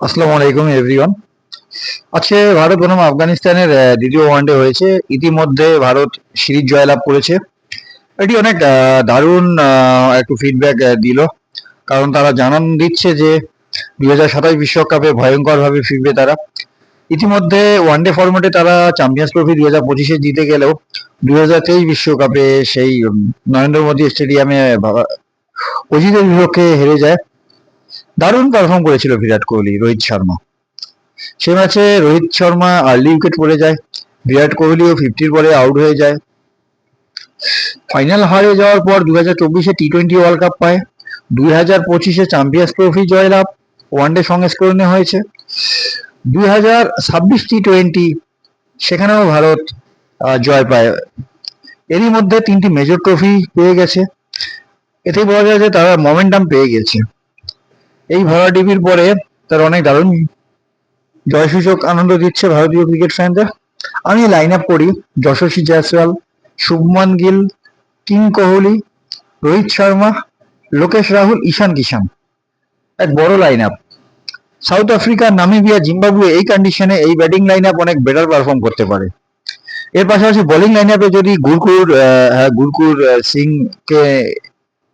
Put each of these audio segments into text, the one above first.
আসসালামু আলাইকুম এভরিওয়ান। আজকে ভারত বনাম আফগানিস্তানের দ্বিতীয় ওয়ানডে হয়েছে। ইতিমধ্যে ভারত সিরিজ জয়লাভ করেছে। এটি অনেক দারুণ একটু ফিডব্যাক দিল, কারণ তারা জানান দিচ্ছে যে 2027 বিশ্বকাপে ভয়ঙ্করভাবে ফিরবে তারা। ইতিমধ্যে ওয়ানডে ফরম্যাটে তারা চ্যাম্পিয়ন্স ট্রফি 2025-এ জিতে গেলেও 2023 বিশ্বকাপে সেই নরেন্দ্র মোদী স্টেডিয়ামে অজিতের বিপক্ষে হেরে যায়। দারুণ পারফর্ম করেছিল বিরাট কোহলি, রোহিত শর্মা। সে ম্যাচে রোহিত শর্মা আর্লি উইকেট পড়ে যায়, বিরাট কোহলিও 50-র বলে আউট হয়ে যায়। ফাইনাল হারে যাওয়ার পর 2024-এ টি-20 ওয়ার্ল্ড কাপ পায়, 2025-এ চ্যাম্পিয়ন্স ট্রফি জয়লাভ, ওয়ানডে সংস্করণে হয়েছে। 2026 টি-20 সেখানেও ভারত জয় পায়। এরই মধ্যে 3টি মেজর ট্রফি পেয়ে গেছে। এতেই বলা যায় যে তারা মোমেন্টাম পেয়ে গেছে। এই ভরাডিবির পরে তার অনেক দারুণ জয়সূচক আনন্দ দিচ্ছে ভারতীয় ক্রিকেট ফ্যানদের। আমি লাইন আপ করি: যশস্বী জয়সওয়াল, শুভমান গিল, কিং কোহলি, রোহিত শর্মা, লোকেশ রাহুল, ঈশান কিষান। এক বড় line up. South Africa, Namibia, Zimbabwe এই কন্ডিশনে এই ব্যাটিং লাইন আপ অনেক বেটার পারফর্ম করতে পারে। এর পাশাপাশি বোলিং লাইন আপে যদি গুরকুর সিং কে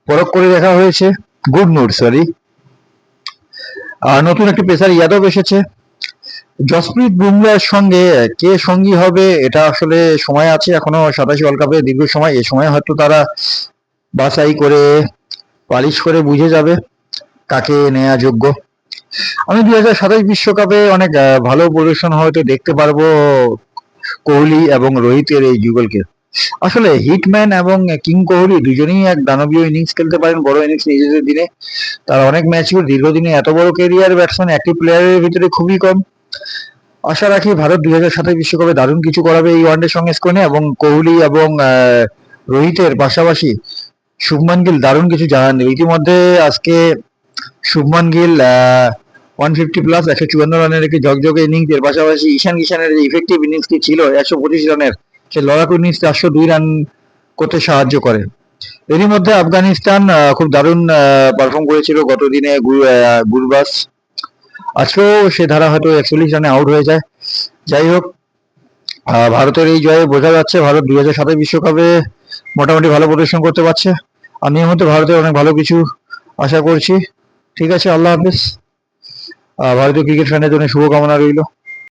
পরখ করে দেখা হয়েছে, গুরনুর সরি। নতুন একটি পেসার ইয়াদব এসেছে। জসপ্রীত বুমরাহর সঙ্গে কে সঙ্গী হবে এটা আসলে সময় আছে, এখনো 27 ওয়ার্ল্ড কাপে দীর্ঘ সময়। এই সময় হয়তো তারা বাছাই করে পালিশ করে বুঝে যাবে কাকে নেওয়া যোগ্য। আমি 2027 বিশ্বকাপে অনেক ভালো প্রদর্শন হয়তো দেখতে পারবো কোহলি এবং রোহিতের এই যুগলকে। আসলে হিটম্যান এবং কিং কোহলি দুজনেই এক দানবীয় ইনিংস খেলতে পারেন, বড় ইনিংস নিজেদের দিনে। তারা অনেক ম্যাচিউর, দীর্ঘদিনে এত বড় কেরিয়ার ব্যাটসম্যান একটি প্লেয়ারের ভিতরে খুবই কম। আশা রাখি ভারত 2027 বিশ্বকাপে দারুণ কিছু করাবে এই ওয়ানডে সংস্করণে, এবং কোহলি এবং রোহিতের পাশাপাশি শুভমান গিল দারুণ কিছু জানান দেবে। ইতিমধ্যে আজকে শুভমান গিল 150 প্লাস 154 রানের একটি ঝকঝকে ইনিংস, এর পাশাপাশি ঈশান কিষানের যে ইফেক্টিভ ইনিংসটি ছিল 125 রানের, সে লড়াকু ইনিংস 402 রান করতে সাহায্য করে। এরই মধ্যে আফগানিস্তান খুব দারুণ পারফর্ম করেছিল গত দিনে গুরবাজ। আজকেও সে ধারা হয়তো 41 রানে আউট হয়ে যায়। যাই হোক, ভারতের এই জয়ে বোঝা যাচ্ছে ভারত 2027 বিশ্বকাপে মোটামুটি ভালো প্রদর্শন করতে পারছে। আমি এর মধ্যে ভারতের অনেক ভালো কিছু আশা করছি। ঠিক আছে, আল্লাহ হাফিজ। ভারতীয় ক্রিকেট ফ্যানের জন্য শুভকামনা রইল।